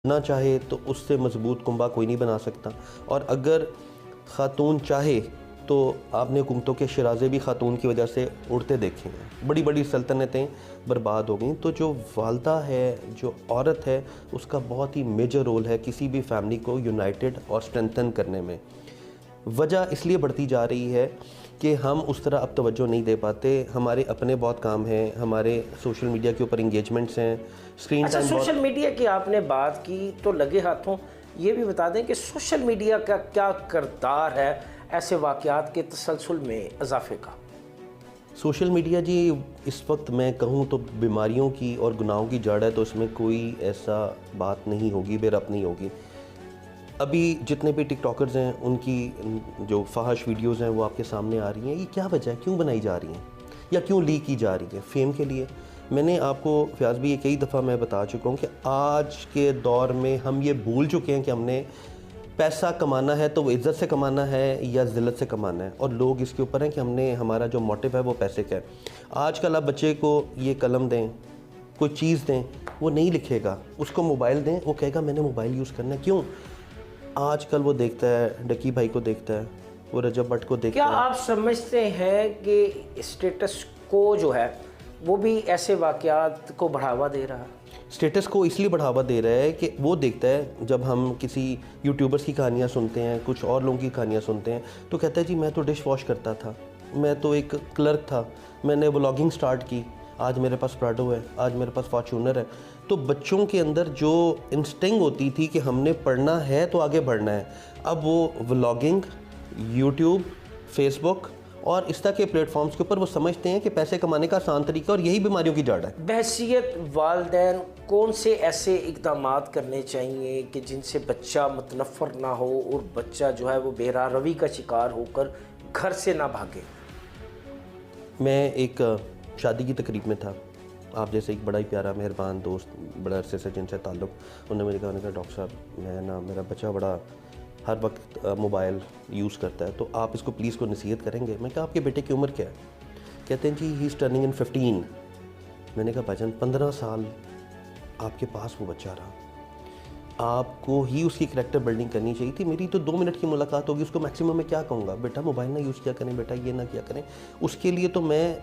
ना चाहे तो उससे मजबूत कुंबा कोई नहीं बना सकता, और अगर ख़ातून चाहे तो आपने हुकूमतों के शराजे भी ख़ातून की वजह से उड़ते देखे हैं, बड़ी बड़ी सल्तनतें बर्बाद हो गई। तो जो वालदा है, जो औरत है, उसका बहुत ही मेजर रोल है किसी भी फैमिली को यूनाइटेड और स्ट्रेंथन करने में। वजह इसलिए बढ़ती जा रही है कि हम उस तरह अब तवज्जो नहीं दे पाते, हमारे अपने बहुत काम हैं, हमारे सोशल मीडिया के ऊपर इंगेजमेंट्स हैं, स्क्रीन अच्छा, टाइम सोशल मीडिया की आपने बात की तो लगे हाथों ये भी बता दें कि सोशल मीडिया का क्या किरदार है ऐसे वाक़यात के तसलसल में इजाफे का। सोशल मीडिया जी इस वक्त मैं कहूँ तो बीमारियों की और गुनाहों की जड़ है, तो इसमें कोई ऐसा बात नहीं होगी, बेरब्त नहीं होगी। अभी जितने भी टिकटॉकर्स हैं उनकी जो फहाश वीडियोस हैं वो आपके सामने आ रही हैं, ये क्या वजह है, क्यों बनाई जा रही हैं या क्यों लीक की जा रही है? फेम के लिए। मैंने आपको फयाज भी ये कई दफ़ा मैं बता चुका हूँ कि आज के दौर में हम ये भूल चुके हैं कि हमने पैसा कमाना है तो वो इज़्ज़त से कमाना है या ज़िल्लत से कमाना है, और लोग इसके ऊपर हैं कि हमने हमारा जो मोटिव है वो पैसे का है। आजकल आप बच्चे को ये कलम दें, कोई चीज़ दें, वो नहीं लिखेगा, उसको मोबाइल दें, वो कहेगा मैंने मोबाइल यूज़ करना है। क्यों? आजकल वो देखता है डकी भाई को, देखता है वो रजब भट्ट को, देखता क्या है। आप समझते हैं कि स्टेटस को जो है वो भी ऐसे वाक़यात को बढ़ावा दे रहा है? स्टेटस को इसलिए बढ़ावा दे रहा है कि वो देखता है, जब हम किसी यूट्यूबर्स की कहानियाँ सुनते हैं, कुछ और लोगों की कहानियाँ सुनते हैं, तो कहता है जी मैं तो डिश वॉश करता था, मैं तो एक क्लर्क था, मैंने व्लॉगिंग स्टार्ट की, आज मेरे पास प्राडो है, आज मेरे पास फॉर्चूनर है। तो बच्चों के अंदर जो इंस्टिंक्ट होती थी कि हमने पढ़ना है तो आगे बढ़ना है, अब वो व्लॉगिंग, यूट्यूब, फेसबुक और इस तरह के प्लेटफॉर्म्स के ऊपर वो समझते हैं कि पैसे कमाने का आसान तरीका, और यही बीमारियों की जड़ है। बहैसियत वालिदैन कौन से ऐसे इक़दामात करने चाहिए कि जिनसे बच्चा मुतनफ़र ना हो और बच्चा जो है वो बेरारवी का शिकार होकर घर से ना भागे? मैं एक शादी की तकरीब में था, आप जैसे एक बड़ा ही प्यारा मेहरबान दोस्त, बड़ा अरसे से जिनसे ताल्लुक़, उन्होंने मुझे कहा डॉक्टर साहब मैं ना, मेरा बच्चा बड़ा हर वक्त मोबाइल यूज़ करता है, तो आप इसको प्लीज़ को नसीहत करेंगे? मैं कहा आपके बेटे की उम्र क्या है? कहते हैं जी ही इज़ टर्निंग इन 15। मैंने कहा भाईजान 15 साल आपके पास वो बच्चा रहा, आपको ही उसकी करैक्टर बिल्डिंग करनी चाहिए थी। मेरी तो 2 मिनट की मुलाकात होगी, उसको मैक्सिमम मैं क्या कहूँगा, बेटा मोबाइल ना यूज़ किया करें, बेटा ये ना किया करें। उसके लिए तो मैं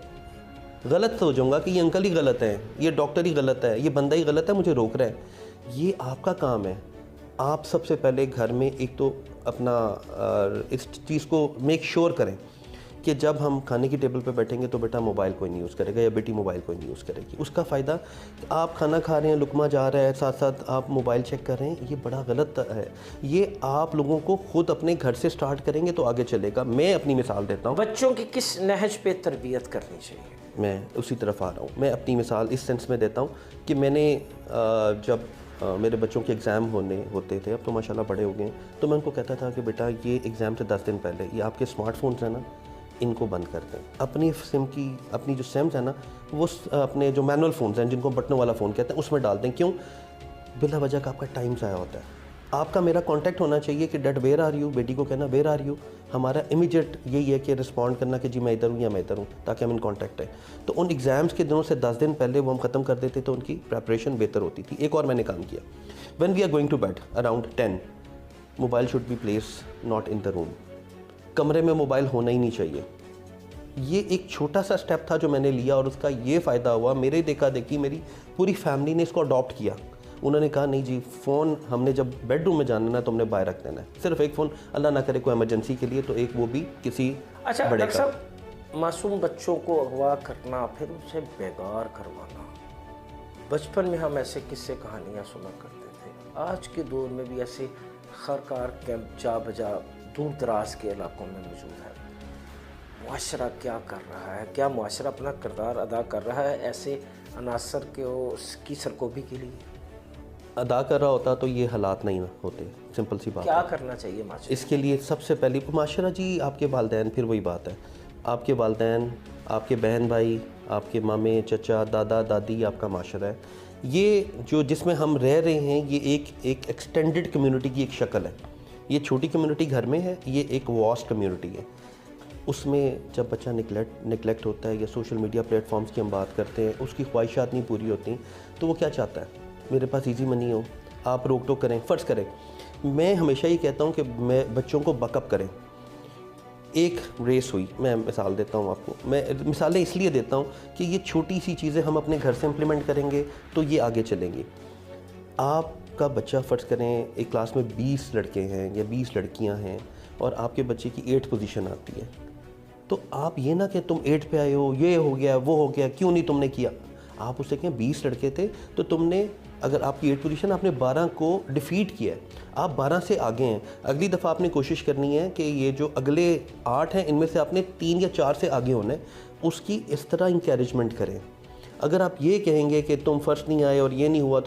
गलत सोचूंगा कि ये अंकल ही गलत है, ये डॉक्टर ही गलत है, ये बंदा ही गलत है, मुझे रोक रहा है। ये आपका काम है। आप सबसे पहले घर में एक तो अपना इस चीज़ को मेक श्योर करें कि जब हम खाने की टेबल पे बैठेंगे तो बेटा मोबाइल कोई नहीं यूज़ करेगा या बेटी मोबाइल कोई नहीं यूज़ करेगी। उसका फ़ायदा, आप खाना खा रहे हैं, लुकमा जा रहा है, साथ साथ आप मोबाइल चेक कर रहे हैं, ये बड़ा गलत है। ये आप लोगों को खुद अपने घर से स्टार्ट करेंगे तो आगे चलेगा। मैं अपनी मिसाल देता हूँ। बच्चों की किस नहज पे तरबियत करनी चाहिए? मैं उसी तरफ आ रहा हूँ। मैं अपनी मिसाल इस सेंस में देता हूँ कि मैंने जब मेरे बच्चों के एग्ज़ाम होते थे, अब तो माशाल्लाह बड़े हो गए हैं, तो मैं उनको कहता था कि बेटा ये एग्ज़ाम से 10 दिन पहले ये आपके स्मार्टफोन्स हैं ना, इनको बंद कर दें। अपनी सिम की, अपनी जो सिम्स है ना, वो अपने जो मैनुअल फ़ोन्स हैं जिनको बटनों वाला फ़ोन कहते हैं उसमें डाल दें। क्यों? बिला वजह का आपका टाइम ज़ाया होता है। आपका मेरा कांटेक्ट होना चाहिए कि डैड वेयर आर यू, बेटी को कहना वेयर आर यू। हमारा इमीडिएट यही है कि रिस्पॉन्ड करना कि जी मैं इधर हूँ या मैं इधर हूँ, ताकि हम इन कांटेक्ट है। तो उन एग्ज़ाम्स के दिनों से 10 दिन पहले वो हम ख़त्म कर देते तो उनकी प्रेपरेशन बेहतर होती थी। एक और मैंने काम किया, when we are going to bed around 10, mobile should be place not in the room. कमरे में मोबाइल होना ही नहीं चाहिए। ये एक छोटा सा स्टेप था जो मैंने लिया, और उसका ये फ़ायदा हुआ, मेरे देखा देखी मेरी पूरी फैमिली ने इसको अडॉप्ट किया। उन्होंने कहा नहीं जी, फ़ोन हमने जब बेडरूम में जाना ना तो हमने बाहर रख देना है। सिर्फ एक फ़ोन, अल्लाह ना करे कोई इमरजेंसी के लिए, तो एक वो भी किसी अच्छा बड़े डॉक्टर का। साहब, मासूम बच्चों को अगवा करना फिर उसे बेगार करवाना, बचपन में हम ऐसे किस्से कहानियाँ सुना करते थे। आज के दौर में भी ऐसे खरकार कैंप जा बजा दूर दराज के इलाकों में मौजूद है। मुआशरा क्या कर रहा है? क्या मुआशरा अपना किरदार अदा कर रहा है ऐसे अनासर की सरकोबी के लिए? अदा कर रहा होता तो ये हालात नहीं होते, सिंपल सी बात क्या है। करना चाहिए माशरे? इसके लिए सबसे पहले माशरा जी, आपके वालिदैन, फिर वही बात है, आपके वालिदैन, आपके बहन भाई, आपके मामे चचा दादा दादी, आपका माशरा है। ये जो जिसमें हम रह रहे हैं, ये एक एक्सटेंडेड कम्युनिटी की एक शक्ल है। ये छोटी कम्युनिटी घर में है, ये एक वास्ट कम्युनिटी है। उसमें जब बच्चा निगलेक्ट होता है, या सोशल मीडिया प्लेटफॉर्म्स की हम बात करते हैं, उसकी ख्वाहिशात नहीं पूरी होती, तो वो क्या चाहता है? मेरे पास इजी मनी हो, आप रोक टोक करें, फ़र्ज़ करें मैं हमेशा ही कहता हूँ कि मैं बच्चों को बकअप करें। एक रेस हुई, मैं मिसाल देता हूँ आपको, मैं मिसालें इसलिए देता हूँ कि ये छोटी सी चीज़ें हम अपने घर से इम्प्लीमेंट करेंगे तो ये आगे चलेंगी। आपका बच्चा फ़र्ज़ करें एक क्लास में 20 लड़के हैं या 20 लड़कियां हैं और आपके बच्चे की 8 पोजीशन आती है, तो आप ये ना कि तुम 8 पे आए हो, ये हो गया वो हो गया, क्यों नहीं तुमने किया। आप उससे कहें 20 लड़के थे तो तुमने, अगर आपकी 8 पोजीशन, आपने 12 को डिफ़ीट किया है, आप 12 से आगे हैं। अगली दफ़ा आपने कोशिश करनी है कि ये जो अगले 8 हैं इनमें से आपने 3 या 4 से आगे होना है, उसकी इस तरह इंकरेजमेंट करें। अगर आप ये कहेंगे कि तुम फर्स्ट नहीं आए और ये नहीं हुआ, तो